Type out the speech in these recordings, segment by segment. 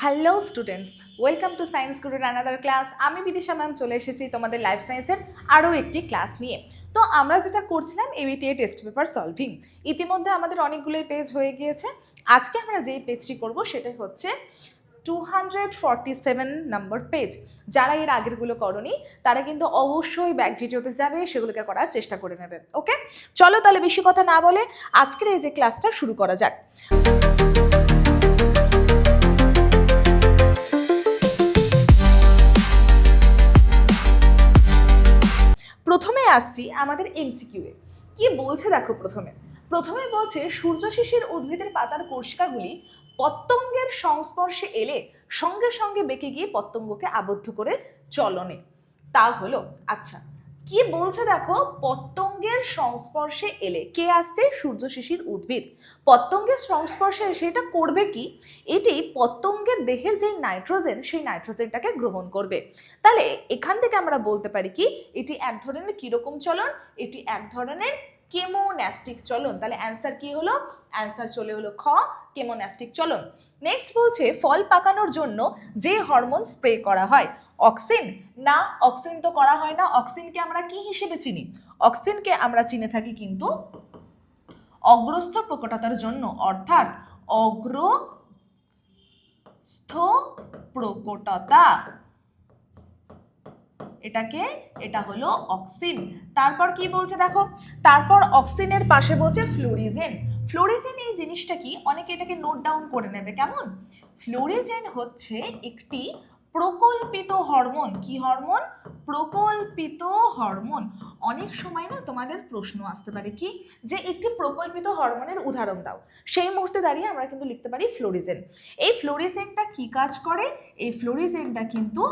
Hello students, welcome to science গুরুর another class. আমি Bidisha ma'am চলে এসেছি তোমাদের লাইফ সায়েন্সের আরও একটি ক্লাস নিয়ে। তো আমরা যেটা করছিলাম এবিটিএ টেস্ট পেপার সলভিং, ইতিমধ্যে আমাদের অনেকগুলোই পেজ হয়ে গিয়েছে। আজকে আমরা যেই পেজটি করব সেটা হচ্ছে 247 নম্বর পেজ। যারা এর আগেরগুলো করনি তারা কিন্তু অবশ্যই ব্যাক ভিডিওতে যাবে, সেগুলোকে করার চেষ্টা করে নেবে। ওকে, চলো তাহলে বেশি কথা না বলে আজকের এই যে ক্লাসটা শুরু করা যাক। প্রথমে আসছি আমাদের এমসিকিউ এ। কি বলছে দেখো, প্রথমে বলছে সূর্য শিশির উদ্ভিদের পাতার কোষিকাগুলি পতঙ্গের সংস্পর্শে এলে সঙ্গে সঙ্গে বেঁকে গিয়ে পতঙ্গকে আবদ্ধ করে চলনে। তা হলো, আচ্ছা কি বলছে দেখো, পতঙ্গের সংস্পর্শে এলে কে আসছে? সূর্য শিশির উদ্ভিদ। পতঙ্গের সংস্পর্শে এসে এটা করবে কি? এটি পতঙ্গের দেহের যে নাইট্রোজেন, সেই নাইট্রোজেনটাকে গ্রহণ করবে। তাহলে এখান থেকে আমরা বলতে পারি কি এটি এক ধরনের কিরকম চলন? এটি এক ধরনের কেমোন্যাস্টিক চলন। তাহলে অ্যান্সার কি হলো? অ্যান্সার চলে হলো খ, কেমোন্যাস্টিক চলন। নেক্সট বলছে ফল পাকানোর জন্য যে হরমোন স্প্রে করা হয়, অক্সিন না? অক্সিন তো করা হয় না। অক্সিনকে আমরা কি হিসেবে চিনি? অক্সিনকে আমরা চিনে থাকি কিন্তু অগ্রস্থ প্রকটতার জন্য, অর্থাৎ অগ্রস্থ প্রকটতা, এটা হলো অক্সিন। তারপর কি বলছে দেখো, তারপর অক্সিনের পাশে বলছে ফ্লোরিজেন। ফ্লোরিজেন এই জিনিসটা কি, অনেকে এটাকে নোট ডাউন করে নেবে। কেমন? ফ্লোরিজেন হচ্ছে একটি প্রকল্পিত হরমোন। কি হরমোন? প্রকল্পিত হরমোন। অনেক সময় না তোমাদের প্রশ্ন আসতে পারে কি, যে একটি প্রকল্পিত হরমোনের উদাহরণ দাও। সেই মুহূর্তে দাঁড়িয়ে আমরা কিন্তু লিখতে পারি ফ্লোরিজেন। এই ফ্লোরিজেনটা কি কাজ করে? এই ফ্লোরিজেনটা কিন্তু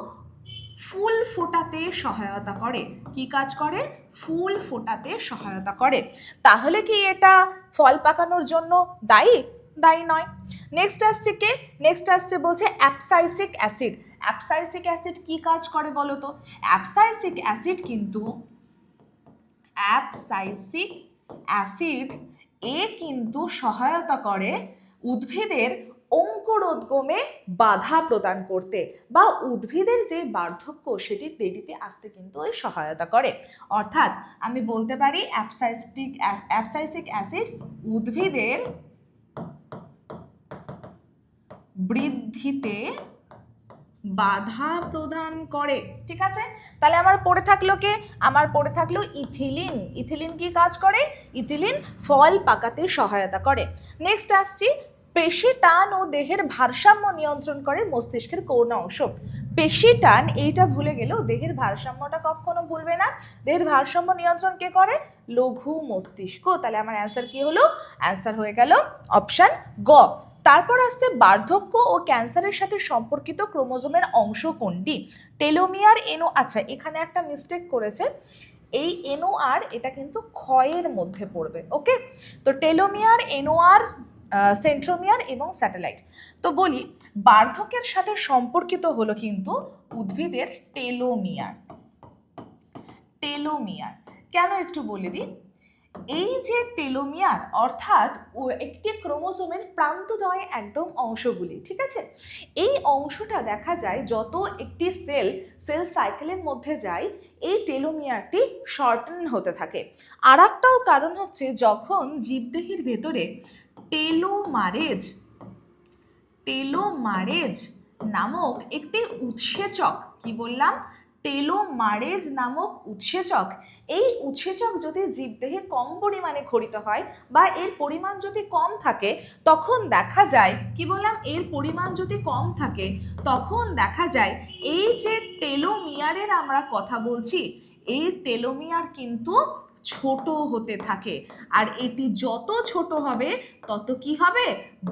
ফুল ফোটাতে সহায়তা করে। কি কাজ করে? ফুল ফোটাতে সহায়তা করে। তাহলে কি এটা ফল পাকানোর জন্য দায়ী? দায়ী নয়। নেক্সট আসছে কে? নেক্সট আসছে বলছে অ্যাবসাইসিক অ্যাসিড। অ্যাবসাইসিক অ্যাসিড কি কাজ করে বলো তো? অ্যাবসাইসিক অ্যাসিড কিন্তু অ্যাবসাইসিক অ্যাসিড কিন্তু সহায়তা করে উদ্ভিদের অঙ্কুরোদ্গমে বাধা প্রদান করতে, বা উদ্ভিদের যে বার্ধক্য সেটি দেরিতে আসতে কিন্তু এই সহায়তা করে। অর্থাৎ আমি বলতে পারি অ্যাবসাইসিক অ্যাসিড উদ্ভিদের বৃদ্ধিতে বাধা প্রদান করে। ঠিক আছে, তাহলে আমার পড়ে থাকলো কে? আমার পড়ে থাকলো ইথিলিন। ইথিলিন কি কাজ করে? ইথিলিন ফল পাকাতে সহায়তা করে। নেক্সট আসছি পেশি টান ও দেহের ভারসাম্য নিয়ন্ত্রণ করে মস্তিষ্কের কোন অংশ? পেশি টান এইটা ভুলে গেলেও দেহের ভারসাম্যটা কখনো ভুলবে না। দেহের ভারসাম্য নিয়ন্ত্রণ কে করে? লঘু মস্তিষ্ক। তাহলে আমার অ্যান্সার কি হলো? অ্যান্সার হয়ে গেল অপশন গ। তারপর আসছে বার্ধক্য ও ক্যান্সারের সাথে সম্পর্কিত ক্রোমোজোমের অংশ কোনটি? টেলোমিয়ার, এনো। আচ্ছা এখানে একটা মিস্টেক করেছে, এই এনওআর এটা কিন্তু ক্ষয়ের মধ্যে পড়বে। ওকে, তো টেলোমিয়ার, এনওআর, সেন্ট্রোমিয়ার এবং স্যাটেলাইট। তো বলি বার্ধক্যের সাথে সম্পর্কিত হলো কিন্তু উদ্ভিদের টেলোমিয়ার। টেলোমিয়ার কেন একটু বলে দিই। এই যে টেলোমিয়ার অর্থাৎ একটি ক্রোমোজোমের প্রান্তদ্বয় একদম অংশগুলি, ঠিক আছে, এই অংশটা দেখা যায় যত একটি সেল সাইকেলের মধ্যে যায়, এই টেলোমিয়ারটি শর্টেন হতে থাকে। আর একটাও কারণ হচ্ছে যখন জীবদেহের ভেতরে টেলোমারেজ নামক একটি উৎসেচক, কি বললাম? টেলোমারেজ নামক উৎসেচক, এই উৎসেচক যদি জীবদেহে কম পরিমাণে ক্ষরিত হয় বা এর পরিমাণ যদি কম থাকে, তখন দেখা যায়, কি বললাম, এর পরিমাণ যদি কম থাকে তখন দেখা যায় এই যে টেলোমিয়ারের আমরা কথা বলছি, এই টেলোমিয়ার কিন্তু ছোট হতে থাকে। আর এটি যত ছোট হবে তত কি হবে?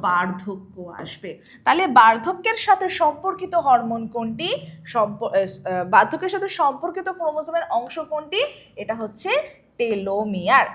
বার্ধক্য আসবে। তাহলে বার্ধক্যের সাথে সম্পর্কিত হরমোন কোনটি? বার্ধক্যের সাথে সম্পর্কিত ক্রোমোজোমের অংশ কোনটি? এটা হচ্ছে টেলোমিয়ার।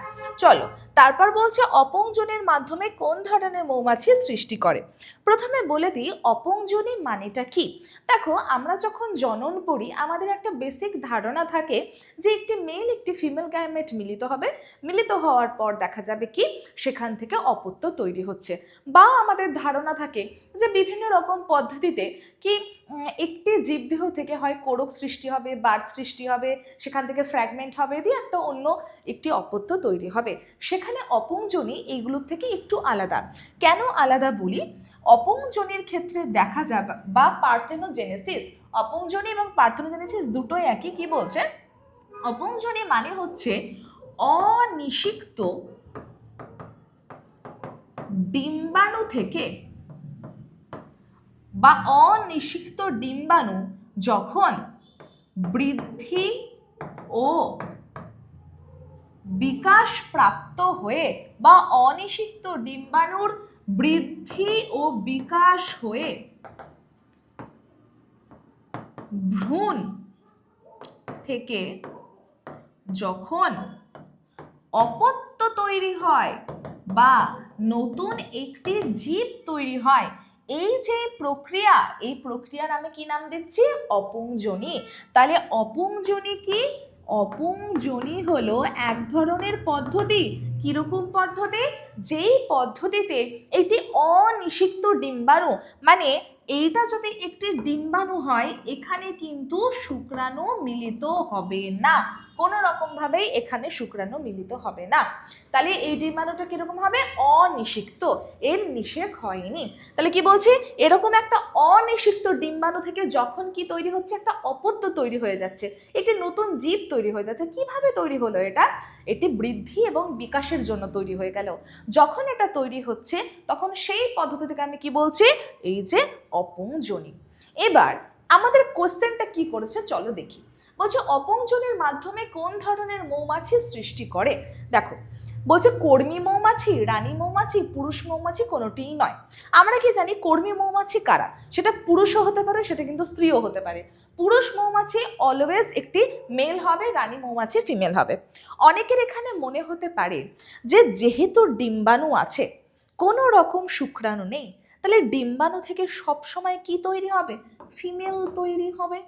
চলো তারপর বলছে অপংজনির মাধ্যমে কোন ধরনের মৌমাছি সৃষ্টি করে। প্রথমে বলে দিই অপংজনি মানেটা কি। দেখো আমরা যখন জনন করি আমাদের একটা বেসিক ধারণা থাকে যে একটি মেল একটি ফিমেল গ্যামেট মিলিত হবে, মিলিত হওয়ার পর দেখা যাবে কি সেখান থেকে অপত্য তৈরি হচ্ছে, বা আমাদের ধারণা থাকে যে বিভিন্ন রকম পদ্ধতিতে কি একটি জীবদেহ থেকে হয় কোরক সৃষ্টি হবে, বার সৃষ্টি হবে, সেখান থেকে ফ্র্যাগমেন্ট হবে, দিয়ে একটা অন্য একটি অপত্য তৈরি হবে। সেখানে অপংজনি এইগুলোর থেকে একটু আলাদা। কেন আলাদা বলি, অপংজনির ক্ষেত্রে দেখা যাবে বা পার্থেনোজেনেসিস, অপংজনি এবং পার্থেনোজেনেসিস দুটোই একই। কি বলছে, অপংজনি মানে হচ্ছে অনিষিক্ত ডিম্বাণু থেকে বা অনিষিক্ত ডিম্বাণু যখন বৃদ্ধি ও বিকাশ প্রাপ্ত হয়ে বা অনিষিক্ত ডিম্বাণুর বৃদ্ধি ও বিকাশ হয়ে ভ্রূণ থেকে যখন অপত্য তৈরি হয় বা নতুন একটি জীব তৈরি হয়, এই যে প্রক্রিয়া, এই প্রক্রিয়ার আমি কি নাম দিচ্ছি, অপংজনি। তাহলে অপংজনি কি, অপংজনি হলো এক ধরনের পদ্ধতি। কিরকম পদ্ধতি, যেই পদ্ধতিতে একটি অনিষিক্ত ডিম্বাণু, মানে এইটা যদি একটি ডিম্বাণু হয় এখানে কিন্তু শুক্রাণু মিলিত হবে না, কোনো রকম ভাবেই এখানে শুক্রাণু মিলিত হবে না। তাহলে এই ডিম্বাণুটা কিরকম হবে, অনিষিক্ত, এর নিষেক হয়নি। তাহলে কি বলছি, এরকম একটা অনিষিক্ত ডিম্বাণু থেকে যখন কি তৈরি হচ্ছে, একটা অপত্য তৈরি হয়ে যাচ্ছে, একটি নতুন জীব তৈরি হয়ে যাচ্ছে। কিভাবে তৈরি হলো এটা, এটি বৃদ্ধি এবং বিকাশের জন্য তৈরি হয়ে গেল। যখন এটা তৈরি হচ্ছে তখন সেই পদ্ধতি থেকে আমি কি বলছি, এই যে অপংজনি। এবার আমাদের কোশ্চেনটা কি করেছে চলো দেখি। বলছে অপংজনির মাধ্যমে কোন ধরনের মৌমাছি সৃষ্টি করে। দেখো বলছে কর্মী মৌমাছি, রানী মৌমাছি, পুরুষ মৌমাছি কোনোটিই নয়। আমরা কি জানি কর্মী মৌমাছি কারা, সেটা পুরুষও হতে পারে, সেটা কিন্তু স্ত্রীও হতে পারে। পুরুষ মৌমাছি অলওয়েজ একটি মেল হবে, রানী মৌমাছি ফিমেল হবে। অনেকের এখানে মনে হতে পারে যে যেহেতু ডিম্বাণু আছে কোনো রকম শুক্রাণু নেই, তাহলে ডিম্বাণু থেকে সব সময় কি তৈরি হবে, ফিমেল তৈরি হবে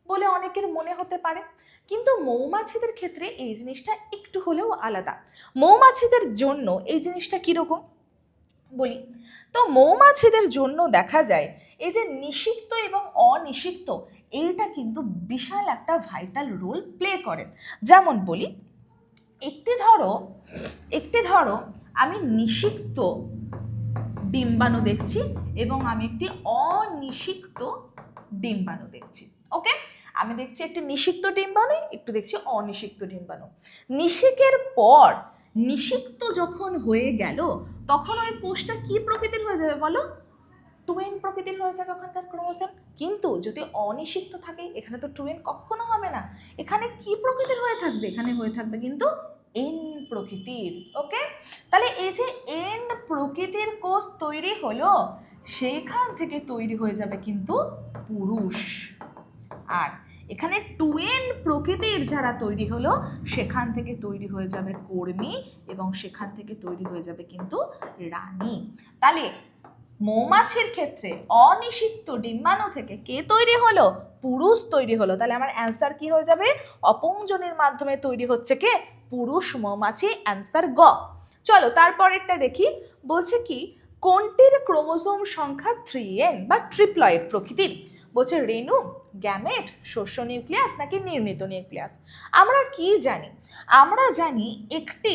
বলে অনেকের মনে হতে পারে। কিন্তু মৌমাছিদের ক্ষেত্রে এই জিনিসটা একটু হলেও আলাদা। মৌমাছিদের জন্য এই জিনিসটা কিরকম বলি, তো মৌমাছিদের জন্য দেখা যায় এই যে নিষিক্ত এবং অনিষিক্ত, এইটা কিন্তু বিশাল একটা ভাইটাল রোল প্লে করে। যেমন বলি, একটি ধরো আমি নিষিক্ত ডিম্বাণু দেখছি এবং আমি একটি অনিষিক্ত ডিম্বাণু দেখছি। ওকে, আমি দেখছি একটি নিষিক্ত ডিম্বাণু, একটু দেখছি অনিষিক্ত ডিম্বাণু। নিষেকের পর নিষিক্ত যখন হয়ে গেল তখন ওই কোষটা কি প্রকৃতির হয়ে যাবে বলো, টুয়েন প্রকৃতির হয়ে যাবে ওখানকার ক্রোমোসোম। কিন্তু যদি অনিষিক্ত থাকে এখানে তো টুয়েন কখনো হবে না, এখানে কি প্রকৃতির হয়ে থাকবে, এখানে হয়ে থাকবে কিন্তু এন প্রকৃতির। ওকে, তাহলে এই যে এন প্রকৃতির কোষ তৈরি হলো সেইখান থেকে তৈরি হয়ে যাবে কিন্তু পুরুষ, আর এখানে টুয়েন প্রকৃতির যারা তৈরি হলো সেখান থেকে তৈরি হয়ে যাবে কর্মী এবং সেখান থেকে তৈরি হয়ে যাবে কিন্তু রানী। তাহলে মৌমাছির ক্ষেত্রে অনিষিক্ত ডিম্বাণু থেকে কে তৈরি হলো, পুরুষ তৈরি হলো। তাহলে আমার অ্যান্সার কি হয়ে যাবে, অপংজনের মাধ্যমে তৈরি হচ্ছে কে, পুরুষ মৌমাছি, অ্যান্সার গ। চলো তারপরেরটা দেখি। বলছে কি কোনটির ক্রোমোসোম সংখ্যা 3n বা ট্রিপ্লয়েড প্রকৃতির। বলছে রেণু, গ্যামেট, শস্য নিউক্লিয়াস নাকি নির্ণিত নিউক্লিয়াস। আমরা কি জানি, আমরা জানি একটি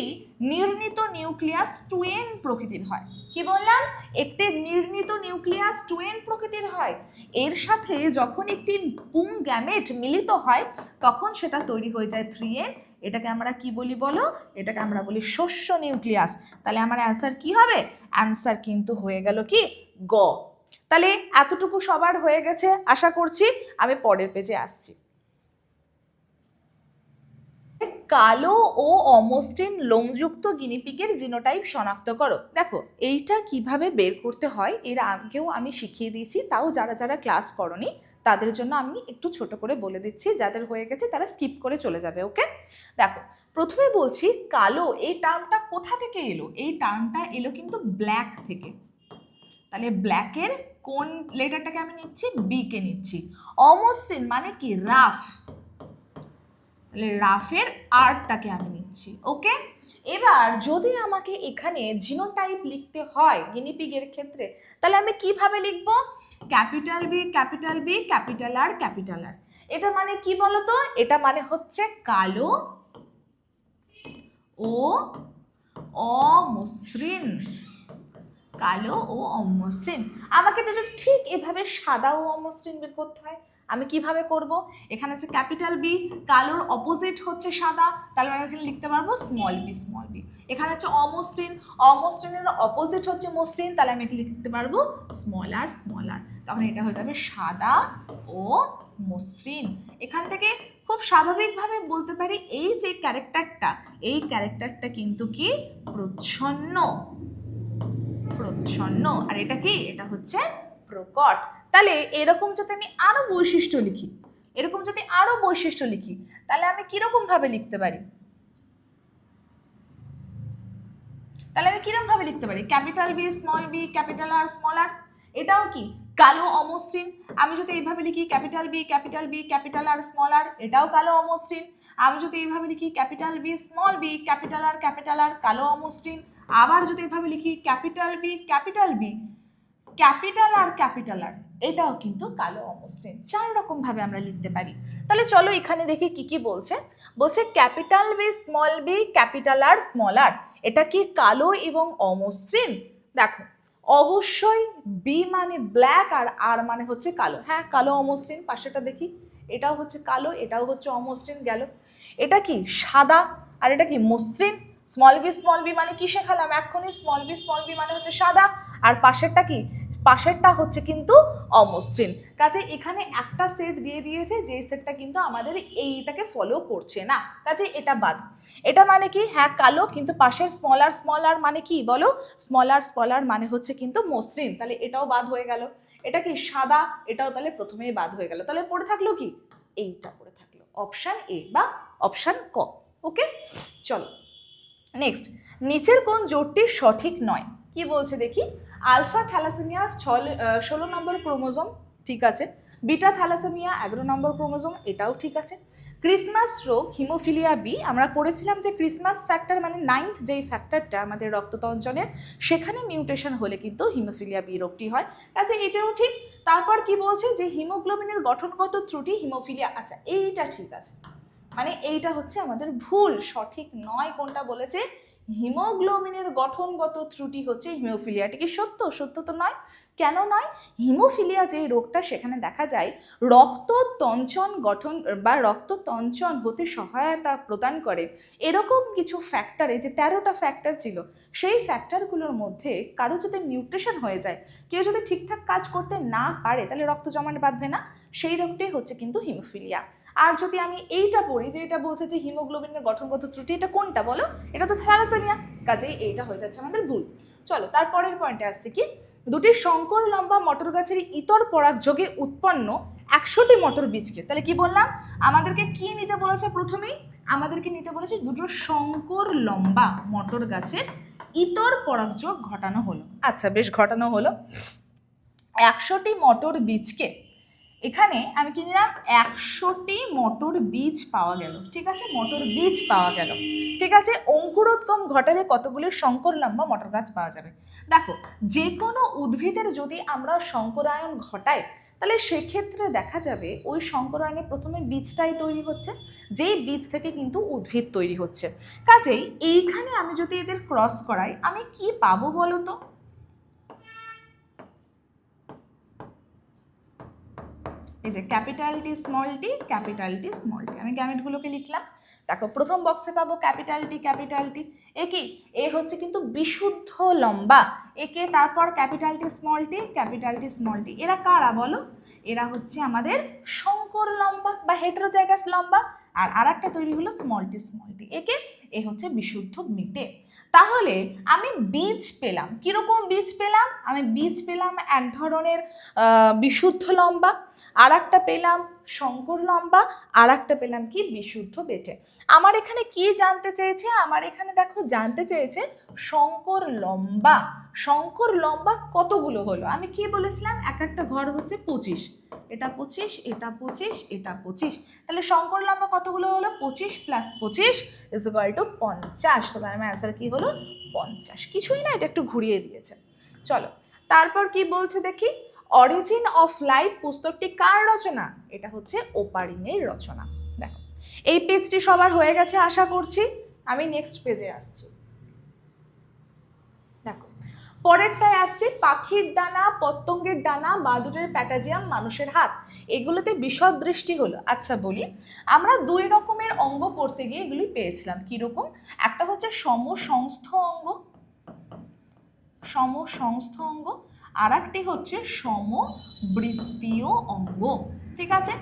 নির্ণিত নিউক্লিয়াস 2n প্রকৃতির হয়। কি বললাম, একটি নির্ণিত নিউক্লিয়াস 2n প্রকৃতির হয়। এর সাথে যখন একটি পুং গ্যামেট মিলিত হয় তখন সেটা তৈরি হয়ে যায় 3n। এটাকে আমরা কি বলি বলো, এটাকে আমরা বলি শস্য নিউক্লিয়াস। তাহলে আমার অ্যান্সার কি হবে, অ্যান্সার কিন্তু হয়ে গেল কি গ। তাহলে এতটুকু সবার হয়ে গেছে আশা করছি। আমি পরের পেজে আসছি। কালো ও অমসৃণ লোমযুক্ত গিনিপিগের জিনোটাইপ শনাক্ত করো। দেখো এইটা কিভাবে বের করতে হয় এর আগেও আমি শিখিয়ে দিয়েছি, তাও যারা যারা ক্লাস করনি তাদের জন্য আমি একটু ছোট করে বলে দিচ্ছি, যাদের হয়ে গেছে তারা স্কিপ করে চলে যাবে। ওকে, দেখো প্রথমে বলছি কালো, এই টার্মটা কোথা থেকে এলো? এই টার্মটা এলো কিন্তু ব্ল্যাক থেকে। তাহলে ব্ল্যাকের কোন লেটারটাকে আমি নিচ্ছি? বি কে নিচ্ছি। অমসৃণ মানে কি? রাফ। তাহলে রাফের আরটাকে আমি নিচ্ছি। ওকে, এবার যদি আমাকে এখানে জিনোটাইপ লিখতে হয় গিনিপিগের ক্ষেত্রে, তাহলে আমি কিভাবে লিখব? Capital B, capital B, capital R, capital R. এটা মানে কি বলতো? এটা মানে হচ্ছে কালো ও অমসৃণ। কালো ও অমসৃণ। আমাকে তো যদি ঠিক এভাবে সাদা ও অমসৃণ বের করতে হয়, আমি কিভাবে করব? এখানে হচ্ছে ক্যাপিটাল বি, কালোর অপোজিট হচ্ছে সাদা, তাহলে আমি এখানে লিখতে পারবো স্মল বি, স্মল বি। এখানে হচ্ছে অমসৃণ, অমসৃণের অপোজিট হচ্ছে মসৃণ, তাহলে আমি এখানে লিখতে পারবো স্মল আর, স্মল আর। তখন এটা হয়ে যাবে সাদা ও মসৃণ। এখান থেকে খুব স্বাভাবিকভাবে বলতে পারি এই যে ক্যারেক্টারটা, এই ক্যারেক্টারটা কিন্তু কি? প্রচ্ছন্ন। প্রচ্ছন্ন। আর এটা কি? এটা হচ্ছে প্রকট। তাহলে এরকম যদি আমি আরো বৈশিষ্ট্য লিখি, এরকম যদি আরো বৈশিষ্ট্য লিখি, তাহলে আমি কিরকম ভাবে লিখতে পারি? তাহলে আমি কিরকম ভাবে লিখতে পারি? Capital B, small B, capital R, small R. এটাও কি? কালো অমসৃণ। আমি যদি এইভাবে লিখি capital B, capital B, capital R, small R, এটাও কালো অমসৃণ। আমি যদি এইভাবে লিখি capital B, small B, capital R, কালো অমসৃণ। আবার যদি এইভাবে লিখি capital B, capital B, capital R, এটাও কিন্তু কালো অমসৃণ। 4 রকম ভাবে আমরা লিখতে পারি। তাহলে চলো এখানে দেখি কি কি বলছে। বলছে capital B, small B, capital R, small R, এটা কি কালো এবং অমসৃণ? দেখো অবশ্যই বি মানে ব্ল্যাক আর আর মানে হচ্ছে কালো। হ্যাঁ, কালো অমসৃণ। পাশেটা দেখি, এটাও হচ্ছে কালো, এটাও হচ্ছে অমসৃণ গেল। এটা কি? সাদা। আর এটা কি? মসৃণ। স্মল বি মানে কি শেখালাম এক্ষুনি? স্মল বি মানে হচ্ছে সাদা, আর পাশেরটা কি? পাশেরটা হচ্ছে কিন্তু অমসৃণ। কাজে এখানে একটা সেট দিয়ে দিয়েছে, যে সেটটা কিন্তু আমাদের এইটাকে ফলো করছে না, কাজে এটা বাদ। এটা মানে কি? হ্যাঁ কালো, কিন্তু পাশের স্মল আর মানে কি বলো? স্মল আর মানে হচ্ছে কিন্তু মসৃণ, তাহলে এটাও বাদ হয়ে গেল। এটা কি? সাদা, এটাও তাহলে প্রথমেই বাদ হয়ে গেল। তাহলে পড়ে থাকলো কি? এইটা পড়ে থাকলো, অপশন এ বা অপশন ক। ওকে, চলো নেক্সট। নিচের কোন জোটটি সঠিক নয়? কি বলছে দেখি। আলফা থ্যালাসেমিয়া 16 নম্বর ক্রোমোজোম, ঠিক আছে। বিটা থ্যালাসেমিয়া 11 নম্বর ক্রোমোজোম, এটাও ঠিক আছে। ক্রিসমাস রোগ হিমোফিলিয়া বি, আমরা পড়েছিলাম যে ক্রিসমাস ফ্যাক্টর মানে 9th যেই ফ্যাক্টরটা আমাদের রক্ততঞ্চনের, সেখানে মিউটেশন হলে কিন্তু হিমোফিলিয়া বি রোগটি হয়, কাজে এটাও ঠিক। তারপর কি বলছে যে হিমোগ্লোবিনের গঠনগত ত্রুটি হিমোফিলিয়া, আচ্ছা এইটা ঠিক আছে, মানে এইটা হচ্ছে আমাদের ভুল, সঠিক নয়। কোনটা বলেছে? হিমোগ্লোবিনের গঠনগত ত্রুটি হচ্ছে হিমোফিলিয়া। এটা কি সত্য? সত্য তো নয়। কেন নয়? হিমোফিলিয়া যে রোগটা, সেখানে দেখা যায় রক্ততঞ্চন গঠন বা রক্ততঞ্চন হতে সহায়তা প্রদান করে এরকম কিছু ফ্যাক্টরে, যে 13টা ফ্যাক্টর ছিল, সেই ফ্যাক্টরগুলোর মধ্যে কারো যদি মিউটেশন হয়ে যায়, কেউ যদি ঠিকঠাক কাজ করতে না পারে, তাহলে রক্ত জমাট বাঁধবে না, সেই রোগটাই হচ্ছে কিন্তু হিমোফিলিয়া। আর যদি আমি এইটা পড়ি, যে এটা বলছে যে হিমোগ্লোবিনের গঠনগত ত্রুটি, এটা কোনটা বলো? এটা তো থ্যালাসেমিয়া, কাজেই এইটা হয়ে যাচ্ছে আমাদের ভুল। চলো তারপরের পয়েন্টে আসছি কি। দুটি শঙ্কর লম্বা মটর গাছের ইতর পরাগযোগে উৎপন্ন 100টি মটর বীজকে, তাহলে কি বললাম? আমাদেরকে কি নিতে বলেছে? প্রথমেই আমাদেরকে নিতে বলেছে দুটো শঙ্কর লম্বা মটর গাছের ইতর পরাগযোগ ঘটানো হলো। আচ্ছা বেশ, ঘটানো হলো। 100টি মটর বীজকে, এখানে আমি কি নিলাম? 100টি মটর বীজ পাওয়া গেল, ঠিক আছে, মটর বীজ পাওয়া গেল, ঠিক আছে। অঙ্কুরোদ্গম ঘটালে কতগুলি শঙ্কর লম্বা মটর গাছ পাওয়া যাবে? দেখো, যে কোনো উদ্ভিদের যদি আমরা শঙ্করায়ন ঘটাই, তাহলে সেক্ষেত্রে দেখা যাবে ওই শঙ্করায়নে প্রথমে বীজটাই তৈরি হচ্ছে, যেই বীজ থেকে কিন্তু উদ্ভিদ তৈরি হচ্ছে। কাজেই এইখানে আমি যদি এদের ক্রস করাই, আমি কি পাবো বলো তো? এই যে capital T small tea, capital T small tea, আমি গ্যামেটগুলোকে লিখলাম। দেখো প্রথম বক্সে পাবো ক্যাপিটাল টি, এ কি? এ হচ্ছে কিন্তু বিশুদ্ধ লম্বা, একে তারপর ক্যাপিটাল টি স্মল টি, এরা কারা বলো? এরা হচ্ছে আমাদের শঙ্কর লম্বা বা হেটেরোজাইগাস লম্বা। আর আরেকটা তৈরি হলো স্মল টি, একে এ হচ্ছে বিশুদ্ধ মিটে। তাহলে আমি বীজ পেলাম, কিরকম বীজ পেলাম? আমি বীজ পেলাম এক ধরনের বিশুদ্ধ লম্বা, আর একটা পেলাম শঙ্কর লম্বা, আর একটা পেলাম কি বিশুদ্ধ বেটে। আমার এখানে কি জানতে চেয়েছে? আমার এখানে দেখো জানতে চেয়েছে শঙ্কর লম্বা। শঙ্কর লম্বা কতগুলো হলো? আমি কি বলেছিলাম? এক একটা ঘর হচ্ছে 25, এটা 25, এটা 25, এটা 25, তাহলে শঙ্কর লম্বা কতগুলো হলো? 25 + 25 = 50। তাহলে আমার অ্যান্সার কি হলো? 50। কিছুই না, এটা একটু ঘুরিয়ে দিয়েছে। চলো তারপর কি বলছে দেখি। অরিজিন অফ লাইফ পুস্তকটি কার রচনা? এটা হচ্ছে ওপারিনের রচনা। দেখো এই পেজটি সবার হয়ে গেছে আশা করছি। আমি নেক্সট পেজে আসছি। দেখো পরেরটায় আসছে পাখির ডানা, পতঙ্গের ডানা, বাদুড়ের প্যাটাজিয়াম, মানুষের হাত। এগুলোতে বিশদ দৃষ্টি হলো। আচ্ছা বলি, আমরা দুই রকমের অঙ্গ পড়তে গিয়ে এগুলি পেয়েছিলাম। কিরকম? একটা হচ্ছে সমসংস্থ অঙ্গ, সমসংস্থ অঙ্গ, আর একটি হচ্ছে সমবৃত্তীয় অঙ্গ। ঠিক আছে?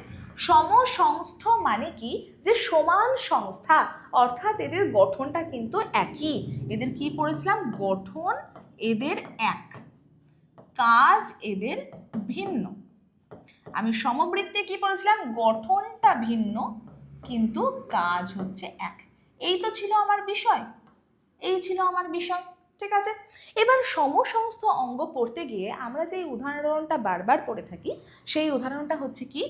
সমসংস্থ মানে কি? যে সমান সংস্থা, অর্থাৎ এদের গঠনটা কিন্তু একই। এদের কি পড়েছিলাম? গঠন এদের এক, কাজ এদের ভিন্ন। আমি সমবৃত্তে কি পড়েছিলাম? গঠনটা ভিন্ন কিন্তু কাজ হচ্ছে এক। এই তো ছিল আমার বিষয়, এই ছিল আমার বিষয়। ঠিক আছে? এবার সমসংস্থ অঙ্গ পড়তে গিয়ে আমরা যে উদাহরণটা বারবার পড়ে থাকি, সেই উদাহরণটা হচ্ছে কি?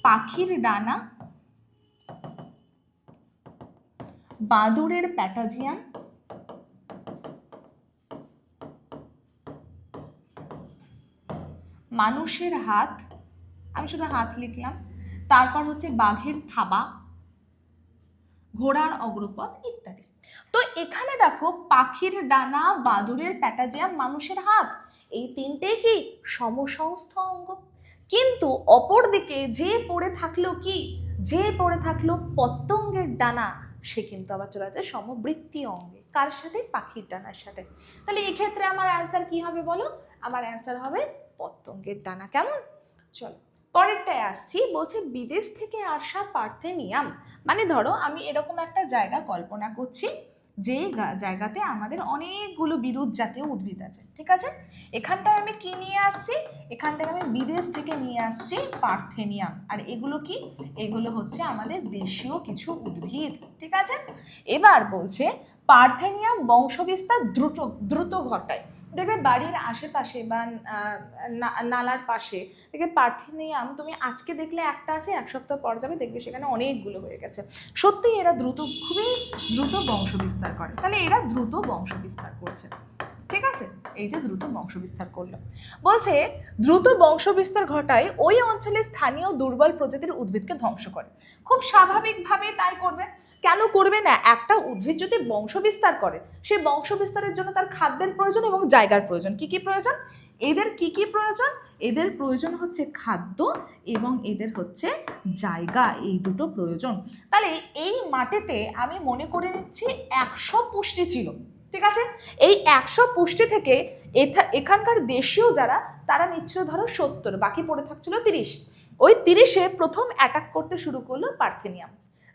পাখির ডানা, বাদুড়ের প্যাটাজিয়াম, মানুষের হাত, আমি শুধু হাত লিখলাম, তারপর হচ্ছে বাঘের থাবা, ঘোড়ার অগ্রপথ ইত্যাদি। তো এখানে দেখো পাখির ডানা, বাদুড়ের প্যাটাজিয়াম, মানুষের হাত, এই তিনটেই কি? সমসংস্থ অঙ্গ। কিন্তু অপরদিকে যে পড়ে থাকলো কি? যে পড়ে থাকলো পতঙ্গের ডানা, সে কিন্তু আবার চলে যাচ্ছে সমবৃত্তীয় অঙ্গে। কার সাথে? পাখির ডানার সাথে। তাহলে এক্ষেত্রে আমার অ্যান্সার কি হবে বলো? আমার অ্যান্সার হবে পতঙ্গের ডানা। কেমন? চলো পরেরটায় আসছি। বলছে বিদেশ থেকে আসা পার্থেনিয়াম, মানে ধরো আমি এরকম একটা জায়গা কল্পনা করছি, যে জায়গাতে আমাদের অনেকগুলো বিরুৎ জাতীয় উদ্ভিদ আছে। ঠিক আছে? এখানটায় আমি কি নিয়ে আসছি? এখান থেকে আমি বিদেশ থেকে নিয়ে আসছি পার্থেনিয়াম। আর এগুলো কি? এগুলো হচ্ছে আমাদের দেশীয় কিছু উদ্ভিদ। ঠিক আছে? এবার বলছে পার্থেনিয়াম বংশবিস্তার দ্রুত দ্রুত ঘটায়। দেখবে বাড়ির আশেপাশে বা নালার পাশে দেখবে পার্থেনিয়াম, তুমি আজকে দেখলে একটা আছে, এক সপ্তাহ পর যাবে দেখবে সেখানে অনেকগুলো হয়ে গেছে। সত্যি এরা দ্রুত, খুবই দ্রুত বংশ বিস্তার করে। তাহলে এরা দ্রুত বংশ বিস্তার করছে। ঠিক আছে? এই যে দ্রুত বংশ বিস্তার করলো, বলছে দ্রুত বংশ বিস্তার ঘটায় ওই অঞ্চলে স্থানীয় দুর্বল প্রজাতির উদ্ভিদকে ধ্বংস করে। খুব স্বাভাবিকভাবে তাই করবে। কেন করবে না? একটা উদ্ভিদ যদি বংশ বিস্তার করে, সেই বংশ বিস্তারের জন্য তার খাদ্যের প্রয়োজন এবং জায়গার প্রয়োজন। কি কি প্রয়োজন? এদের কি কি প্রয়োজন? এদের প্রয়োজন হচ্ছে খাদ্য এবং এদের হচ্ছে জায়গা, এই দুটো প্রয়োজন। তাহলে এই মাটিতে আমি মনে করে নিচ্ছি 100 পুষ্টি ছিল। ঠিক আছে? এই 100 পুষ্টি থেকে এখানকার দেশীয় যারা, তারা নিচ্ছিল ধরো 70, বাকি পড়ে থাকছিল 30। ওই 30-এ প্রথম অ্যাটাক করতে শুরু করলো পার্থেনিয়াম।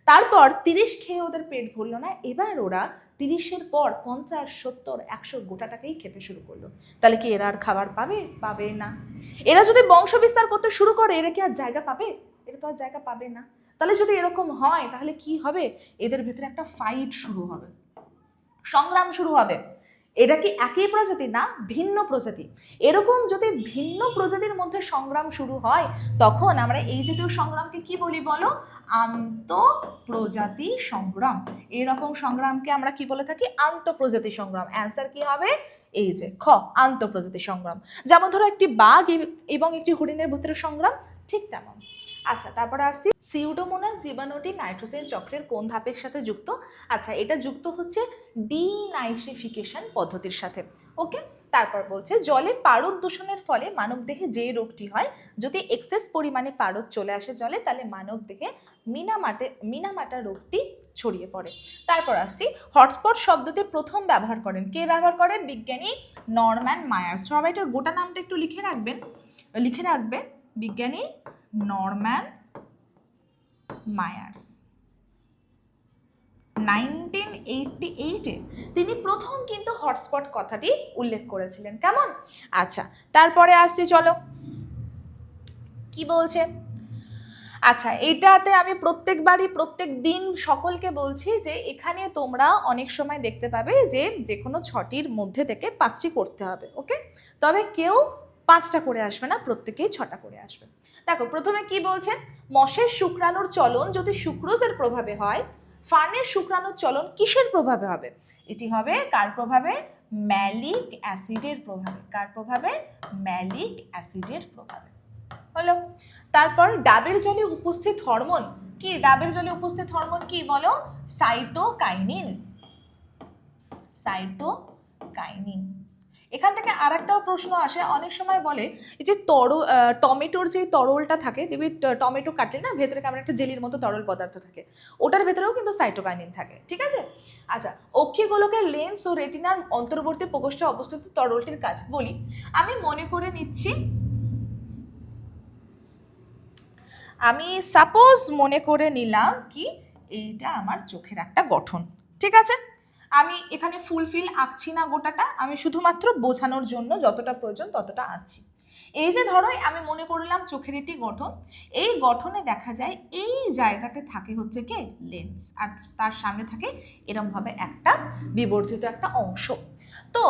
তারপর 30 খেয়ে ওদের পেট ভরলো না, এবার ওরা 30-এর পর 50, 70, 100 গোটাটাকেই খেতে শুরু করলো। তাহলে কি এরা আর খাবার পাবে? পাবে না। এরা যদি বংশ বিস্তার করতে শুরু করে, এরা কি আর জায়গা পাবে? এরা তো আর জায়গা পাবে না। তাহলে যদি এরকম হয়, তাহলে কি হবে? এদের ভেতরে একটা ফাইট শুরু হবে, সংগ্রাম শুরু হবে। এটা কি একই প্রজাতি? না, ভিন্ন প্রজাতি। এরকম যদি ভিন্ন প্রজাতির মধ্যে সংগ্রাম শুরু হয়, তখন আমরা এই জাতীয় সংগ্রামকে কি বলি বলো? আন্তঃপ্রজাতি সংগ্রাম। এরকম সংগ্রামকে আমরা কি বলে থাকি? আন্তঃপ্রজাতি সংগ্রাম। অ্যান্সার কি হবে? এই যে খ, আন্তঃপ্রজাতি সংগ্রাম। যেমন ধরো একটি বাঘ এবং একটি হরিণের ভিতরে সংগ্রাম, ঠিক তেমন। আচ্ছা তারপরে আসছি, সিউডোমোনাস জীবাণুটি নাইট্রোজেন চক্রের কোন ধাপের সাথে যুক্ত? আচ্ছা এটা যুক্ত হচ্ছে ডিনাইট্রিফিকেশন পদ্ধতির সাথে। ওকে। তারপর বলছে জলে পারদ দূষণের ফলে মানবদেহে যে রোগটি হয়, যদি এক্সেস পরিমাণে পারদ চলে আসে জলে, তাহলে মানবদেহে মিনামাটা রোগটি ছড়িয়ে পড়ে। তারপর আসছি, হটস্পট শব্দটি প্রথম ব্যবহার করেন কে? ব্যবহার করেন বিজ্ঞানী নরম্যান মায়ার্স। সবাই এটার গোটা নামটা একটু লিখে রাখবে, বিজ্ঞানী নরম্যান মায়ার্স। 1988-এ তিনি প্রথম কিন্তু হটস্পট কথাটি উল্লেখ করেছিলেন। কেমন? আচ্ছা, তারপরে আসছি, চলো কি বলছে। আচ্ছা, এটাতে আমি প্রত্যেকবারই প্রত্যেক দিন সকলকে বলছি যে এখানে তোমরা অনেক সময় দেখতে পাবে যে যে কোনো 6টির মধ্যে থেকে 5টি করতে হবে, ওকে? তবে কেউ 5টা করে আসবে না, প্রত্যেকেই 6টা করে আসবে। দেখো প্রথমে কি বলছে, মশের শুক্রাণুর চলন যদি সুক্রোজের প্রভাবে হয়, ফার্নের শুক্রাণুর চলন কিসের প্রভাবে হবে? এটি হবে কার প্রভাবে? ম্যালিক অ্যাসিডের প্রভাবে। কার প্রভাবে? ম্যালিক অ্যাসিডের প্রভাবে। হলো। তারপর ডাবের জলে উপস্থিত হরমোন কি? ডাবের জলে উপস্থিত হরমোন কি বলো? সাইটোকাইনিন। সাইটোকাইনিন। এখান থেকে আরেকটাও প্রশ্ন আসে, অনেক সময় বলে এই যে টমেটোর যে তরলটা থাকে, দেখবি টমেটো কাটলে না ভেতরে কেমন একটা জেলির মতো তরল পদার্থ থাকে, ওটার ভেতরেও কিন্তু সাইটোকাইনিন থাকে, ঠিক আছে? আচ্ছা, অক্ষিগোলকের লেন্স ও রেটিনার অন্তর্বর্তী প্রকোষ্ঠে অবস্থিত তরলটির কাজ বলি। আমি মনে করে নিচ্ছি, আমি সাপোজ মনে করে নিলাম কি এইটা আমার চোখের একটা গঠন, ঠিক আছে? আমি এখানে ফুলফিল আঁকছি না গোটাটা, আমি শুধুমাত্র বোঝানোর জন্য যতটা প্রয়োজন ততটা আঁকছি। এই যে ধরো আমি মনে করলাম চোখের একটি গঠন, এই গঠনে দেখা যায় এই জায়গাতে থাকে হচ্ছে কি লেন্স, আর তার সামনে থাকে এরমভাবে একটা বিবর্ধিত একটা অংশ। তো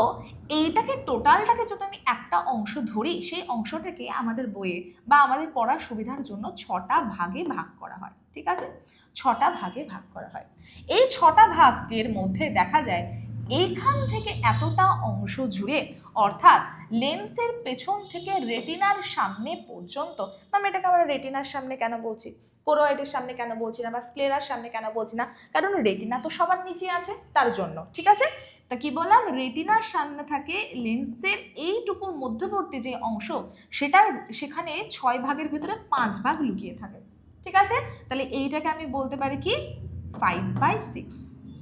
এইটাকে টোটালটাকে যদি আমি একটা অংশ ধরি, সেই অংশটাকে আমাদের বইয়ে বা আমাদের পড়ার সুবিধার জন্য 6টা ভাগে ভাগ করা হয়, ঠিক আছে? 6টা ভাগে ভাগ করা হয়। এই 6টা ভাগের মধ্যে দেখা যায় এইখান থেকে এতটা অংশ জুড়ে, অর্থাৎ লেন্সের পেছন থেকে রেটিনার সামনে পর্যন্ত, আমি এটাকে আমরা রেটিনার সামনে কেন বলছি, কোরোয়েডের সামনে কেন বলছি না, বা স্ক্লেরার সামনে কেন বলছি না, কারণ রেটিনা তো সবার নিচে আছে তার জন্য, ঠিক আছে? তা কি বললাম, রেটিনার সামনে থাকে লেন্সের এইটুকুর মধ্যবর্তী যে অংশ, সেখানে 6 ভাগের ভিতরে 5 ভাগ লুকিয়ে থাকে, ঠিক আছে? তাহলে এইটাকে আমি বলতে পারি কি 5/6,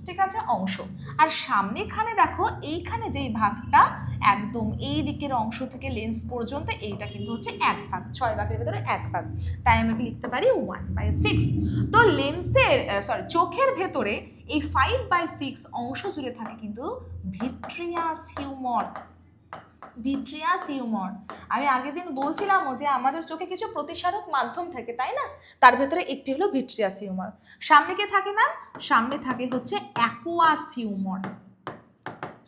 ঠিক আছে, অংশ। আর সামনেখানে দেখো এইখানে যেই ভাগটা একদম এই দিকের অংশ থেকে লেন্স পর্যন্ত, এইটা কিন্তু হচ্ছে 1 ভাগ, 6 ভাগের ভিতরে 1 ভাগ, তাই আমি লিখতে পারি 1/6। তো চোখের ভেতরে এই 5/6 অংশ জুড়ে থাকে কিন্তু ভিট্রিয়াস হিউমার। ভিট্রিয়াস হিউমার, আমি আগের দিন বলছিলাম যে আমাদের চোখে কিছু প্রতিসারক মাধ্যম থাকে, তাই না? তার ভেতরে একটি হলো ভিট্রিয়াস হিউমার। সামনে কে থাকে না? সামনে থাকে হচ্ছে অ্যাকুয়াস হিউমার।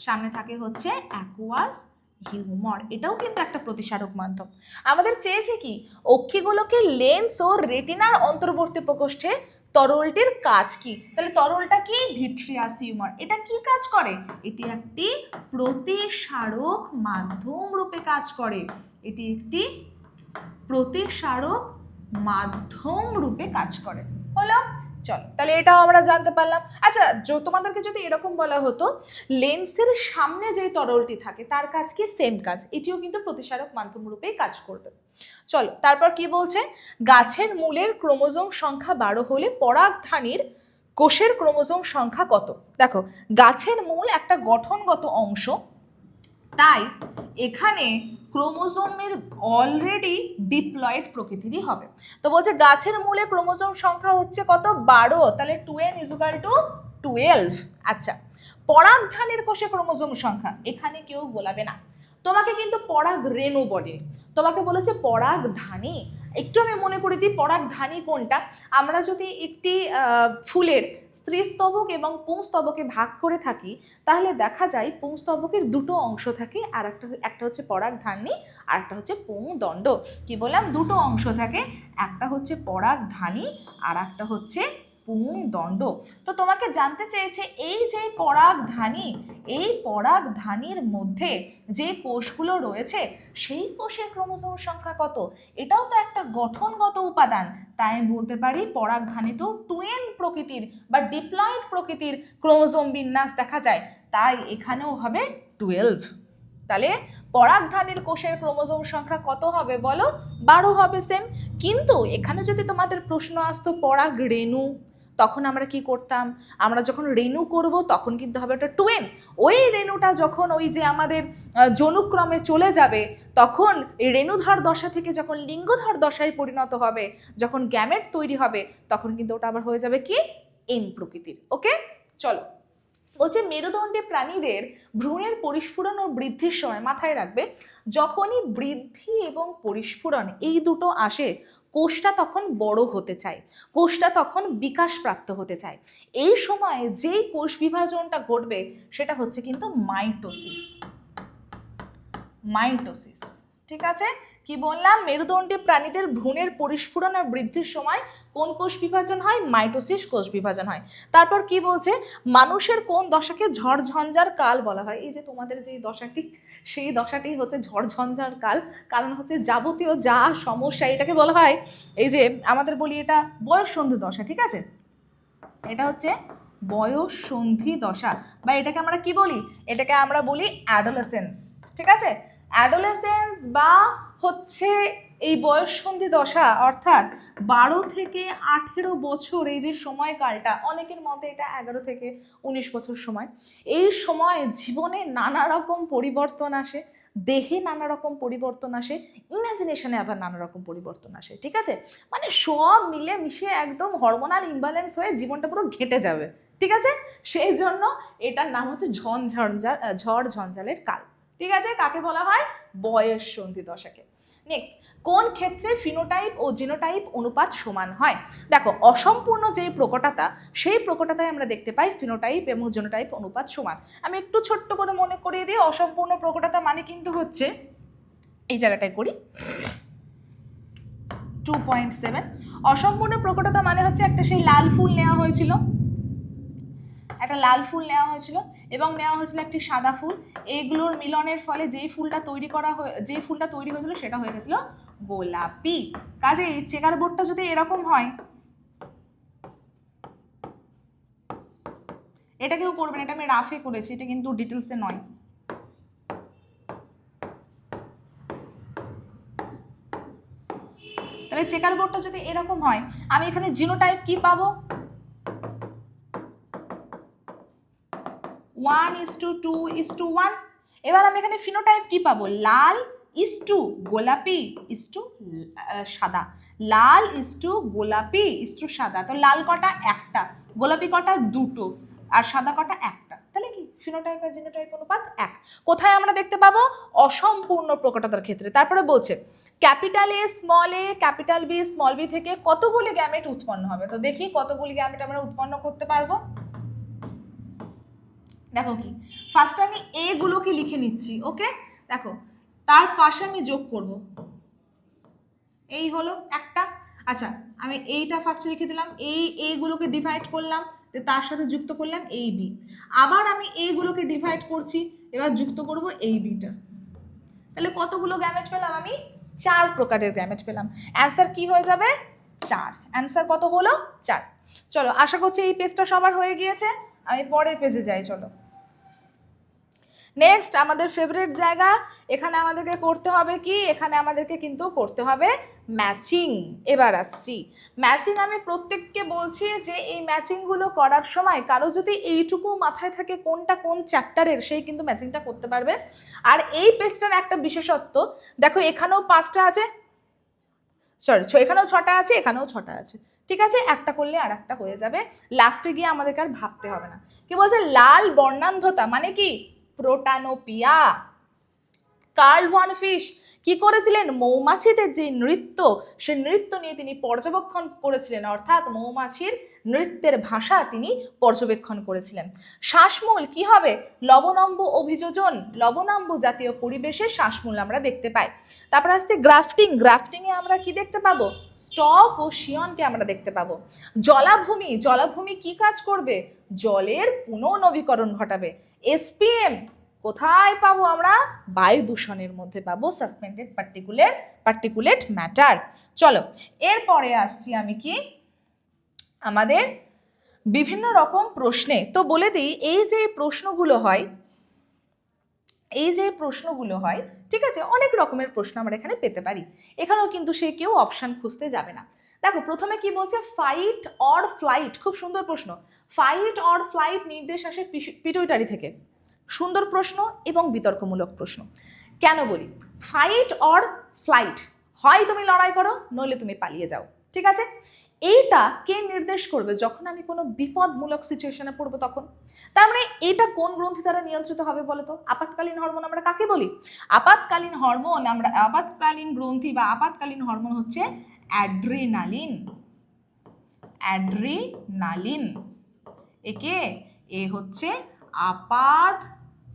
সামনে থাকে হচ্ছে অ্যাকুয়াস হিউমার, এটাও কিন্তু একটা প্রতিসারক মাধ্যম। আমাদের চেয়েছে কি অক্ষিগোলকের লেন্স ও রেটিনার অন্তর্বর্তী প্রকোষ্ঠে তরলটির কাজ কি? তাহলে তরলটা কি? Vitreous humour. এটা কি কাজ করে? এটি একটি প্রতিসারক মাধ্যম রূপে কাজ করে। এটি একটি প্রতিসারক মাধ্যম রূপে কাজ করে। হলো? চলো, তাহলে এটাও আমরা জানতে পারলাম। আচ্ছা, তোমাদেরকে যদি এরকম বলা হতো লেন্সের সামনে যে তরলটি থাকে তার কাজ কি? সেম কাজ, এটিও কিন্তু প্রতিসারক মাধ্যম রূপেই কাজ করবে। চলো, তারপর কি বলছে, গাছের মূলের ক্রোমোজোম সংখ্যা 12 হলে পরাগধানীর কোষের ক্রোমোজোম সংখ্যা কত? দেখো, গাছের মূল একটা গঠনগত অংশ, তাই এখানে ক্রোমোজোমের অলরেডি ডিপ্লয়েড প্রকৃতিরই হবে। তো বলছে গাছের মূলে ক্রোমোজোম সংখ্যা হচ্ছে কত? 12, তাহলে 2n = 12। আচ্ছা, পরাগধানীর কোষে ক্রোমোজোম সংখ্যা এখানে কেউ বলাবে না, তোমাকে কিন্তু পরাগ রেণু বলে, তোমাকে বলেছে পরাগধানী। একটু আমি মনে করে দিই পরাগধানী কোনটা। আমরা যদি একটি ফুলের স্ত্রীস্তবক এবং পুংস্তবকে ভাগ করে থাকি, তাহলে দেখা যায় পুংস্তবকের দুটো অংশ থাকে, আর একটা হচ্ছে পরাগধানী আর একটা হচ্ছে পুংদণ্ড। কি বললাম? দুটো অংশ থাকে, একটা হচ্ছে পরাগধানী আর একটা হচ্ছে পুংদণ্ড। তো তোমাকে জানতে চেয়েছে এই যে পরাগধানী, এই পরাগধানীর মধ্যে যে কোষগুলো রয়েছে সেই কোষের ক্রোমোজোম সংখ্যা কত? এটাও তো একটা গঠনগত উপাদান, তাই আমি বলতে পারি পরাগধানী তো 2n প্রকৃতির বা ডিপ্লয়েড প্রকৃতির ক্রোমোজোম বিন্যাস দেখা যায়, তাই এখানেও হবে 12। তাহলে পরাগধানীর কোষের ক্রোমোজোম সংখ্যা কত হবে বলো? 12 হবে, সেম। কিন্তু এখানে যদি তোমাদের প্রশ্ন আসতো পরাগ রেণু, তখন আমরা কি করতাম? আমরা যখন রেণু করব তখন কিন্তু হবে ওটা 2n। ওই রেণুটা যখন ওই যে আমাদের যৌনক্রমে চলে যাবে, তখন এই রেণুধর দশা থেকে যখন লিঙ্গধর দশায় পরিণত হবে, যখন গ্যামেট তৈরি হবে, তখন কিন্তু ওটা আবার হয়ে যাবে কি n প্রকৃতির। ওকে, চলো, বলছে মেরুদণ্ডী প্রাণীদের ভ্রূণের পরিস্ফুরণ ও বৃদ্ধির সময়, মাথায় রাখবে, যখনই বৃদ্ধি এবং পরিস্ফুরণ এই দুটো আসে, কোষটা তখন বড় হতে চায়, কোষটা তখন বিকাশ প্রাপ্ত হতে চায়। এই সময় যেই কোষ বিভাজনটা ঘটবে সেটা হচ্ছে কিন্তু মাইটোসিস। মাইটোসিস, ঠিক আছে? কি বললাম? মেরুদণ্ডী প্রাণীদের ভ্রূণের পরিস্ফুরণ আর বৃদ্ধির সময় কোন কোষ বিভাজন হয়? মাইটোসিস কোষ বিভাজন হয়। তারপর কি বলছে? মানুষের কোন দশাকে ঝড়ঝঞ্ঝার কাল বলা হয়? এই যে তোমাদের যে দশাটি, সেই দশাটি হচ্ছে ঝড়ঝঞ্ঝার কাল। কারণ হচ্ছে যাবতীয় যা সমস্যা, এটাকে বলা হয়, এই যে আমাদের বলি এটা বয়ঃসন্ধি দশা, ঠিক আছে? এটা হচ্ছে বয়ঃসন্ধি দশা, বা এটাকে আমরা কি বলি? এটাকে আমরা বলি অ্যাডোলেসেন্স, ঠিক আছে? অ্যাডোলেসেন্স বা হচ্ছে এই বয়ঃসন্ধি দশা, অর্থাৎ 12 থেকে 18 বছর, এই যে সময়কালটা, অনেকের মতে এটা 11 থেকে 19 বছর সময়। এই সময় জীবনে নানা রকম পরিবর্তন আসে, দেহে নানা রকম পরিবর্তন আসে, ইমাজিনেশনে আবার নানা রকম পরিবর্তন আসে, ঠিক আছে? মানে সব মিলে মিশিয়ে একদম হরমোনাল ইমব্যালেন্স হয়ে জীবনটা পুরো ঘেঁটে যাবে, ঠিক আছে? সেই জন্য এটার নাম হচ্ছে ঝড় ঝঞ্ঝালের কাল, ঠিক আছে? কাকে বলা হয়? বয়ঃসন্ধি দশাকে। নেক্সট, কোন ক্ষেত্রে ফিনোটাইপ ও জিনোটাইপ অনুপাত সমান হয়? দেখো, অসম্পূর্ণ যে প্রকটতা, সেই প্রকটতায় আমরা দেখতে পাই ফিনোটাইপ এবং জিনোটাইপ অনুপাত সমান। আমি একটু ছোট্ট করে মনে করিয়ে দিই, অসম্পূর্ণ প্রকটতা মানে কিন্তু হচ্ছে, এই জায়গাটায় করি 2.7। অসম্পূর্ণ প্রকটতা মানে হচ্ছে একটা সেই লাল ফুল নেওয়া হয়েছিল, একটা লাল ফুল নেওয়া হয়েছিল এবং নেওয়া হয়েছিল একটি সাদা ফুল। এইগুলোর মিলনের ফলে যেই ফুলটা তৈরি হয়েছিল সেটা হয়ে গেছিল গোলাপি। কাজে চেকার বোর্ডটা যদি এরকম হয়, এটা কেউ করবেন, এটা আমি রাফে করেছি, এটা কিন্তু ডিটেলসে নয়। তাহলে চেকার বোর্ডটা যদি এরকম হয়, আমি এখানে জিনোটাইপ কি পাবো? 1:2:1। এবার আমি এখানে ফিনোটাইপ কি পাবো? লাল ইস্টু গোলাপি ইস্টু সাদা, লাল ইস্টু গোলাপি ইস্টু সাদা। তো লাল কটা? একটা। গোলাপি কটা? দুটো। আর সাদা কটা? একটা। তাহলে কি ফিনোটাইপ আর জিনোটাইপ অনুপাত 1। কোথায় আমরা দেখতে পাবো? অসম্পূর্ণ প্রকটতার ক্ষেত্রে। তারপরে বলছে capital A small A, capital B small B থেকে কতগুলি গ্যামেট উৎপন্ন হবে? তো দেখি কতগুলি গ্যামেট আমরা উৎপন্ন করতে পারবো। দেখো কি, ফার্স্ট আমি এ গুলোকে লিখে নিচ্ছি, ওকে? দেখো, তার পাশে আমি যোগ করব, এই হলো একটা। আচ্ছা, আমি এইটা ফার্স্টে লিখে দিলাম, এইগুলোকে ডিভাইড করলাম, তার সাথে যুক্ত করলাম এই বি। আবার আমি এইগুলোকে ডিভাইড করছি, এবার যুক্ত করব এই বিটা। তাহলে কতগুলো গ্যামেট পেলাম? আমি 4 প্রকারের গ্যামেট পেলাম। অ্যান্সার কি হয়ে যাবে? 4। অ্যান্সার কত হলো? 4। চলো, আশা করছি এই পেজটা সবার হয়ে গিয়েছে। আমি পরের পেজে যাই, চলো। নেক্সট আমাদের ফেভারিট জায়গা, এখানে আমাদেরকে করতে হবে কি? এখানে আমাদেরকে কিন্তু করতে হবে ম্যাচিং। এবার আসছি ম্যাচিং। আমি প্রত্যেককে বলছি যে এই ম্যাচিংগুলো করার সময় কারো যদি এইটুকু মাথায় থাকে কোনটা কোন চ্যাপ্টারের, সেই কিন্তু ম্যাচিংটা করতে পারবে। আর এই পেজটার একটা বিশেষত্ব, দেখো এখানেও 5টা আছে, সরি এখানেও 6টা আছে, এখানেও 6টা আছে, ঠিক আছে? একটা করলে আর একটা হয়ে যাবে, লাস্টে গিয়ে আমাদেরকে আর ভাবতে হবে না। কি বলছে? লাল বর্ণান্ধতা মানে কি? প্রোটানোপিয়া। কার্ল ভন ফিশ কি করেছিলেন? মৌমাছিদের যে নৃত্য, সে নৃত্য নিয়ে তিনি পর্যবেক্ষণ করেছিলেন, অর্থাৎ মৌমাছির নৃত্যের ভাষা তিনি পর্যবেক্ষণ করেছিলেন। শ্বাসমূল কি হবে? লবণাম্ব অভিযোজন, লবণাম্ব জাতীয় পরিবেশে শ্বাসমূল আমরা দেখতে পাই। তারপর আসছে গ্রাফটিং। গ্রাফটিংয়ে আমরা কি দেখতে পাবো? স্টক ও শিয়নকে আমরা দেখতে পাবো। জলাভূমি, জলাভূমি কি কাজ করবে? জলের পুনর্নবীকরণ ঘটাবে। এসপিএম কোথায় পাবো আমরা? বায়ু দূষণের মধ্যে পাবো, সাসপেন্ডেড পার্টিকুলেট ম্যাটার। চলো, এরপরে আসছি আমি কি আমাদের বিভিন্ন রকম প্রশ্নে। তো বলে দিই, এই যে প্রশ্নগুলো হয়, ঠিক আছে, অনেক রকমের প্রশ্ন আমরা এখানে পেতে পারি। এখানেও কিন্তু সে কেউ অপশন খুঁজতে যাবে না। দেখো প্রথমে কি বলছে? Fight or flight. খুব সুন্দর প্রশ্ন। ফাইট অর ফ্লাইট নির্দেশ আসে পিটুইটারি থেকে। সুন্দর প্রশ্ন এবং বিতর্কমূলক প্রশ্ন। কেন বলি? ফাইট অর ফ্লাইট, হয় তুমি লড়াই করো, নইলে তুমি পালিয়ে যাও, ঠিক আছে? এইটা কে নির্দেশ করবে? যখন আমি কোনো বিপদমূলক সিচুয়েশনে পড়বো তখন। তার মানে এটা কোন গ্রন্থি দ্বারা নিয়ন্ত্রিত হবে বলতো? আপাতকালীন হরমোন আমরা কাকে বলি? আপাতকালীন হরমোন আমরা আপাতকালীন গ্রন্থি বা আপাতকালীন হরমোন হচ্ছে অ্যাড্রিনালিন। অ্যাড্রিনালিন একে এ হচ্ছে আপাতকালীন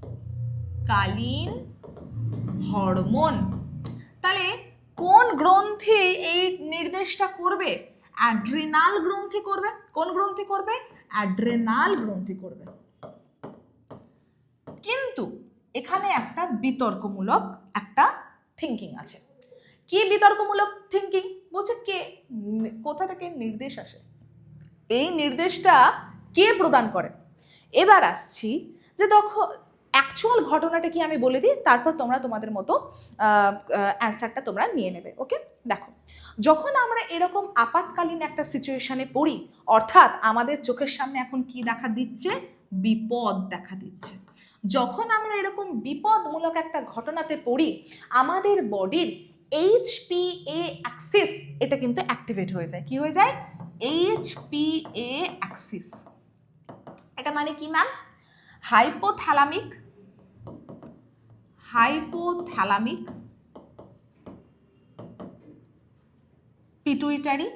হরমোন। তাহলে কোন গ্রন্থি এই নির্দেশটা করবে? অ্যাড্রিনাল গ্রন্থি করবে। কোন গ্রন্থি করবে? অ্যাড্রিনাল গ্রন্থি করবে। কিন্তু এখানে একটা বিতর্কমূলক একটা থিঙ্কিং আছে। কি বিতর্কমূলক থিঙ্কিং? বলছে কে, কোথা থেকে নির্দেশ আসে, এই নির্দেশটা কে প্রদান করে। এবার আসছি যে তখন অ্যাকচুয়াল ঘটনাটা কি আমি বলে দিই, তারপর তোমরা তোমাদের মতো অ্যান্সারটা তোমরা নিয়ে নেবে। ওকে, দেখো, যখন আমরা এরকম আপাতকালীন একটা সিচুয়েশনে পড়ি, অর্থাৎ আমাদের চোখের সামনে এখন কি দেখা দিচ্ছে? বিপদ দেখা দিচ্ছে। যখন আমরা এরকম বিপদমূলক একটা ঘটনাতে পড়ি, আমাদের বডির HPA অ্যাক্সিস এটা কিন্তু অ্যাক্টিভেট হয়ে যায়। কি হয়ে যায়? HPA Axis. এটা মানে কি ma'am? Hypothalamic pituitary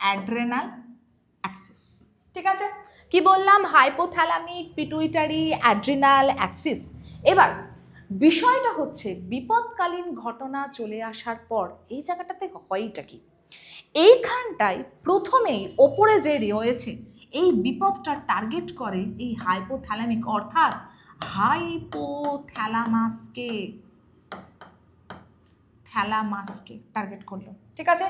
adrenal Axis. ঠিক আছে, কি বললাম? Hypothalamic pituitary adrenal Axis. এবার বিষয়টা হচ্ছে বিপদকালীন ঘটনা চলে আসার পর এই জায়গাটাতে হয়টা কি? এইখানটায় প্রথমেই ওপরে যে রয়েছে এই বিপদটা টার্গেট করে এই হাইপোথ্যালামিক অর্থাৎ হাইপোথ্যালামাসকে টার্গেট করলো। ঠিক আছে,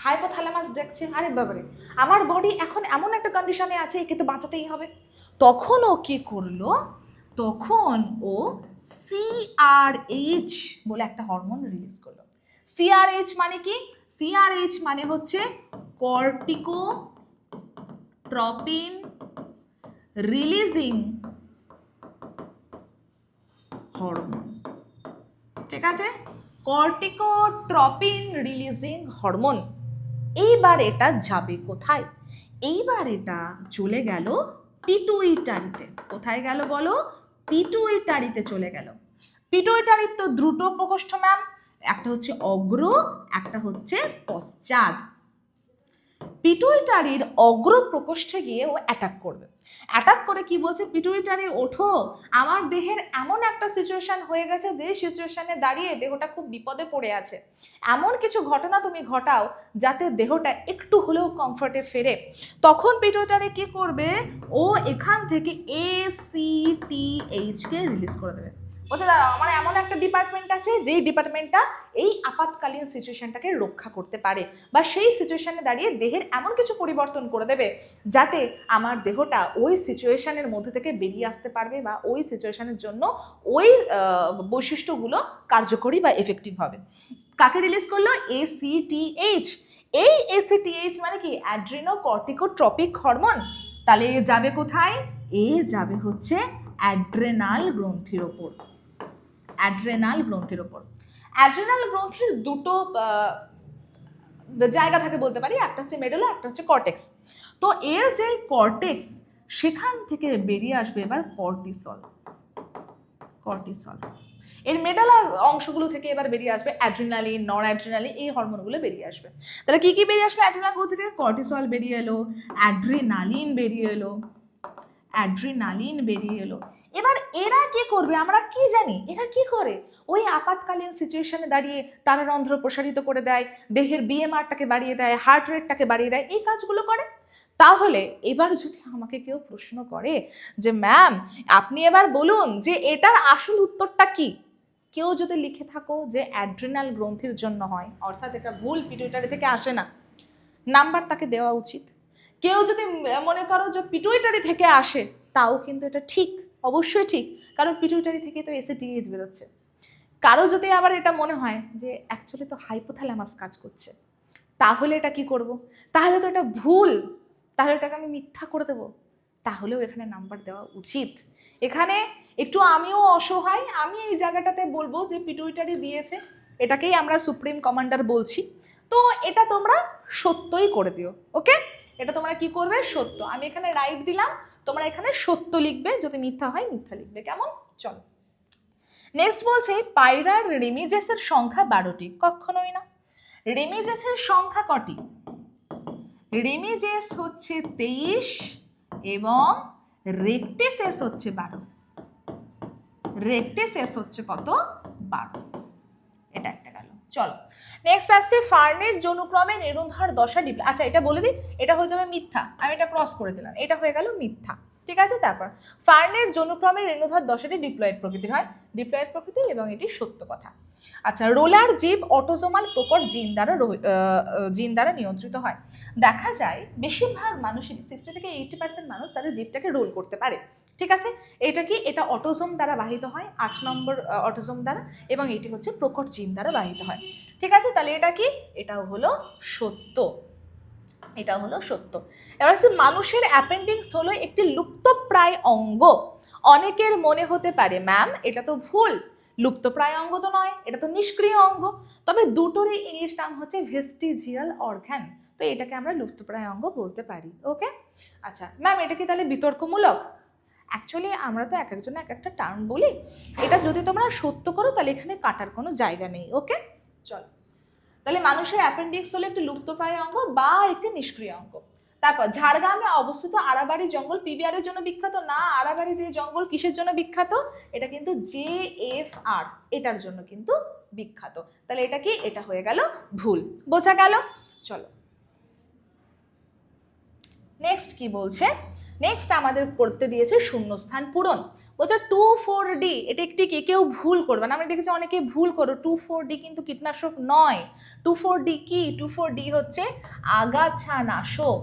হাইপোথ্যালামাস দেখছে আরে বাবারে আমার বডি এখন এমন একটা কন্ডিশনে আছে, একে তো বাঁচাতেই হবে। তখন ও কি করলো? তখন ও CRH বলে একটা হরমোন রিলিজ করলো। CRH মানে কি? CRH মানে হচ্ছে কর্টিকোট্রপিন রিলিজিং হরমোন। ঠিক আছে, কর্টিকোট্রপিন রিলিজিং হরমোন। এইবার এটা যাবে কোথায়? এইবার এটা চলে গেল পিটুইটারিতে। কোথায় গেল বলো? পিটুইটারিতে চলে গেল। পিটুইটারির তো দুটো প্রকোষ্ঠ ম্যাম, একটা হচ্ছে অগ্র, একটা হচ্ছে পশ্চাৎ। পিটুইটারির অগ্র প্রকোষ্ঠে গিয়ে ও অ্যাটাক করবে। অ্যাটাক করে কি বলছে? পিটুইটারি ওঠো, আমার দেহের এমন একটা সিচুয়েশন হয়ে গেছে যে সিচুয়েশনে দাঁড়িয়ে দেহটা খুব বিপদে পড়ে আছে, এমন কিছু ঘটনা তুমি ঘটাও যাতে দেহটা একটু হলেও কমফর্টে ফেরে। তখন পিটুইটারি কি করবে? ও এখান থেকে ACTH কে রিলিজ করে দেবে। বলছে দাঁড়াও, আমার এমন একটা ডিপার্টমেন্ট আছে যেই ডিপার্টমেন্টটা এই আপাতকালীন সিচুয়েশনটাকে রক্ষা করতে পারে, বা সেই সিচুয়েশনে দাঁড়িয়ে দেহের এমন কিছু পরিবর্তন করে দেবে যাতে আমার দেহটা ওই সিচুয়েশনের মধ্যে থেকে বেরিয়ে আসতে পারবে, বা ওই সিচুয়েশনের জন্য ওই বৈশিষ্ট্যগুলো কার্যকরী বা এফেক্টিভ হবে। কাকে রিলিজ করলো? ACTH। এই ACTH মানে কি? Adrenocorticotropic hormone. তাহলে এ যাবে কোথায়? এ যাবে হচ্ছে অ্যাড্রেনাল গ্রন্থির ওপর। অ্যাড্রেনাল গ্রন্থির ওপর। অ্যাড্রেনাল গ্রন্থির দুটো জায়গা থাকে বলতে পারি, একটা হচ্ছে মেডুলা, একটা হচ্ছে কর্টেক্স। তো এর যে কর্টেক্স, সেখান থেকে বেরিয়ে আসবে এবার কর্টিসল। এর মেডালা অংশগুলো থেকে এবার বেরিয়ে আসবে অ্যাড্রিনালিন, নর অ্যাড্রিনালিন, এই হরমোনগুলো বেরিয়ে আসবে। তাহলে কি কি বেরিয়ে আসলো অ্যাড্রিনাল গ্রন্থি থেকে? কর্টিসল বেরিয়ে এলো, অ্যাড্রিনালিন বেরিয়ে এলো। এবার এরা কি করবে আমরা কি জানি? এরা কি করে? ওই আপাতকালীন সিচুয়েশনে দাঁড়িয়ে তারারন্ধ্র প্রসারিত করে দেয়, দেহের BMRটাকে বাড়িয়ে দেয়, হার্ট রেটটাকে বাড়িয়ে দেয়, এই কাজগুলো করে। তাহলে এবার যদি আমাকে কেউ প্রশ্ন করে যে ম্যাম আপনি এবার বলুন যে এটার আসল উত্তরটা কি, কেউ যদি লিখে থাকো যে অ্যাড্রিনাল গ্রন্থির জন্য হয়, অর্থাৎ এটা ভুল, পিটুইটারি থেকে আসে না, নাম্বার তাকে দেওয়া উচিত। কেউ যদি মনে করো যে পিটুইটারি থেকে আসে, তাও কিন্তু এটা ঠিক, অবশ্যই ঠিক, কারণ পিটুইটারি থেকে তো ACTH বেরোচ্ছে। কারো যদি আবার এটা মনে হয় যে অ্যাকচুয়ালি তো হাইপোথ্যালামাস কাজ করছে, তাহলে এটা কি করব? তাহলে তো এটা ভুল, তাহলে এটাকে আমি মিথ্যা করে দেবো, তাহলেও এখানে নাম্বার দেওয়া উচিত। এখানে একটু আমিও অসহায়, আমি এই জায়গাটাতে বলবো যে পিটুইটারি দিয়েছে, এটাকেই আমরা সুপ্রিম কমান্ডার বলছি। তো এটা তোমরা সত্যই করে দিও, ওকে? এটা তোমরা কি করবে, সত্য। আমি এখানে রাইট দিলাম, তোমরা এখানে সত্য লিখবে, যদি মিথ্যা হয় মিথ্যা লিখবে, কেমন? চলো নেক্সট বলছে পায়রার রেমিজেসের সংখ্যা 12টি। কখনোই না। রেমিজেসের সংখ্যা কটি? রেমিজেস হচ্ছে 23 এবং রেক্টেসেস হচ্ছে 12। রেক্টেসেস হচ্ছে কত? 12। এটা একটা গেল। চলো নেক্সট আসছে ফার্নের যৌনক্রমে নিরুদ্ধার দশা ডিপ্লয়। আচ্ছা এটা বলে দিই, এটা হয়ে যাবে মিথ্যা, আমি এটা ক্রস করে দিলাম, এটা হয়ে গেল মিথ্যা, ঠিক আছে? তারপর ফার্নের যৌনক্রমে রেণুধর দশাটি ডিপ্লয়েড প্রকৃতির হয়, ডিপ্লয়েড প্রকৃতির, এবং এটি সত্য কথা। আচ্ছা রোলার জীব অটোজোমাল প্রকট জিন দ্বারা নিয়ন্ত্রিত হয়। দেখা যায় বেশিরভাগ মানুষই 60 থেকে 80% মানুষ তাদের জীবটাকে রোল করতে পারে, ঠিক আছে? এটা কি? এটা অটোজোম দ্বারা বাহিত হয়, 8 নম্বর অটোজোম দ্বারা, এবং এটি হচ্ছে প্রকট জিন দ্বারা বাহিত হয়, ঠিক আছে? তাহলে এটা কি? এটাও হলো সত্য, এটা হলো সত্য। এবার হচ্ছে মানুষের অ্যাপেন্ডিক্স হলো একটি লুপ্তপ্রায় অঙ্গ। অনেকের মনে হতে পারে ম্যাম এটা তো ভুল, লুপ্তপ্রায় অঙ্গ তো নয়, এটা তো নিষ্ক্রিয় অঙ্গ। তবে দুটোরই ইংলিশ নাম হচ্ছে ভেস্টিজিয়াল অর্গান, তো এটাকে আমরা লুপ্তপ্রায় অঙ্গ বলতে পারি, ওকে? আচ্ছা ম্যাম এটা কি তাহলে বিতর্কমূলক? অ্যাকচুয়ালি আমরা তো এক একজন এক একটা টার্ম বলি, এটা যদি তোমরা সত্য করো তাহলে এখানে কাটার কোনো জায়গা নেই, ওকে? চলো তাহলে মানুষের অ্যাপেন্ডিক্স হলো একটি লুপ্তপ্রায় অঙ্গ বা একটি নিষ্ক্রিয় অঙ্গ। তারপর ঝাড়গ্রামে অবস্থিত আরাবাড়ি জঙ্গল পিবিআর এর জন্য বিখ্যাত না। আরাবাড়ি যে জঙ্গল কিসের জন্য বিখ্যাত? এটা কিন্তু JFR এটার জন্য কিন্তু বিখ্যাত। তাহলে এটা কি? এটা হয়ে গেল ভুল, বোঝা গেল? চলো নেক্সট কি বলছে, নেক্সট আমাদের করতে দিয়েছে শূন্যস্থান পূরণ। বলছে 2,4-D, এটা একটি কি? কেউ ভুল করবে না, আমরা দেখেছি অনেকে ভুল করো। 2,4-D কিন্তু কীটনাশক নয়। 2,4-D কি? 2,4-D হচ্ছে আগাছা নাশক,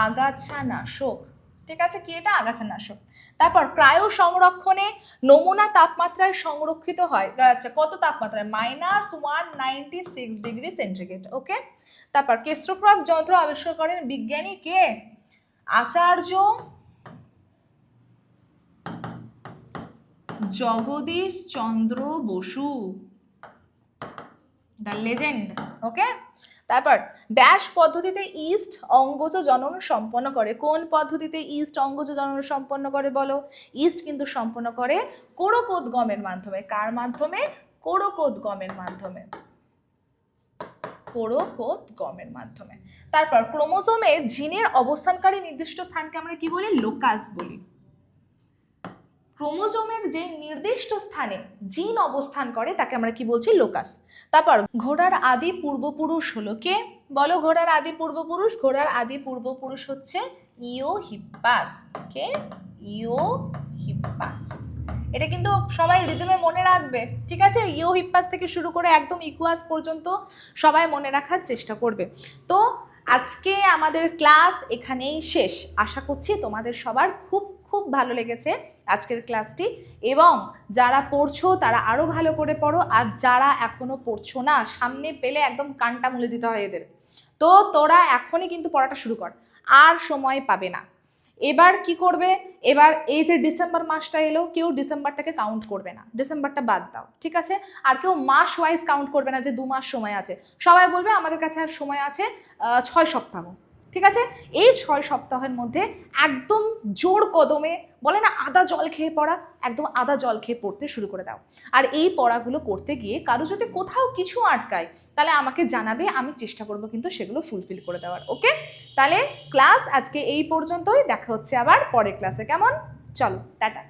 আগাছা নাশক, ঠিক আছে? কি এটা? আগাছা নাশক। তারপর ক্রায়ো সংরক্ষণে নমুনা তাপমাত্রায় সংরক্ষিত হয়, আচ্ছা কত তাপমাত্রায়? -196°C, ওকে? তারপর কেস্ট্রোগ্রাফ যন্ত্র আবিষ্কার করেন বিজ্ঞানী কে? আচার্য জগদীশ চন্দ্র বসু, দ্য লেজেন্ড, ওকে? তারপর ড্যাশ পদ্ধতিতে ইস্ট অঙ্গজ জনন সম্পন্ন করে। কোন পদ্ধতিতে ইস্ট অঙ্গজ জনন সম্পন্ন করে বলো? ইস্ট কিন্তু সম্পন্ন করে কোরকোদ্গমের মাধ্যমে। কার মাধ্যমে? কোরকোদ্গমের মাধ্যমে, কোরকোদ্গমের মাধ্যমে। তারপর ক্রোমোজোমে জিনের অবস্থানকারী নির্দিষ্ট স্থানকে আমরা কি বলি? লোকাস বলি। ক্রোমোজোমের যে নির্দিষ্ট স্থানে জিন অবস্থান করে তাকে আমরা কি বলছি? লোকাস। তারপর ঘোড়ার আদি পূর্বপুরুষ হলো কে? বলো ঘোড়ার আদি পূর্বপুরুষ। ঘোড়ার আদি পূর্বপুরুষ হচ্ছে ইওহিপ্পাস। কে? ইওহিপ্পাস। এটা কিন্তু সবাই রিদমে মনে রাখবে, ঠিক আছে? ইওহিপ্পাস থেকে শুরু করে একদম ইকুয়াস পর্যন্ত সবাই মনে রাখার চেষ্টা করবে। তো আজকে আমাদের ক্লাস এখানেই শেষ। আশা করছি তোমাদের সবার খুব খুব ভালো লেগেছে আজকের ক্লাসটি, এবং যারা পড়ছো তারা আরও ভালো করে পড়ো, আর যারা এখনো পড়ছো না সামনে পেলে একদম কানটা মুলে দিতে হয় এদের। তো তোরা এখনই কিন্তু পড়াটা শুরু কর, আর সময় পাবে না। এবার কি করবে? এবার এই যে ডিসেম্বর মাসটা এলো, কেউ ডিসেম্বরটাকে কাউন্ট করবে না, ডিসেম্বরটা বাদ দাও, ঠিক আছে? আর কেউ মাস ওয়াইজ কাউন্ট করবে না যে 2 মাস সময় আছে। সবাই বলবে আমাদের কাছে আর সময় আছে 6 সপ্তাহ, ঠিক আছে? এই 6 সপ্তাহের মধ্যে একদম জোর কদমে, বলে না আদা জল খেয়ে পড়া, একদম আদা জল খেয়ে পড়তে শুরু করে দাও। আর এই পড়াগুলো করতে গিয়ে কারো যদি কোথাও কিছু আটকায় তাহলে আমাকে জানাবে, আমি চেষ্টা করব কিন্তু সেগুলো ফুলফিল করে দেওয়ার, ওকে? তাহলে ক্লাস আজকে এই পর্যন্তই, দেখা হচ্ছে আবার পরের ক্লাসে, কেমন? চলো টাটা।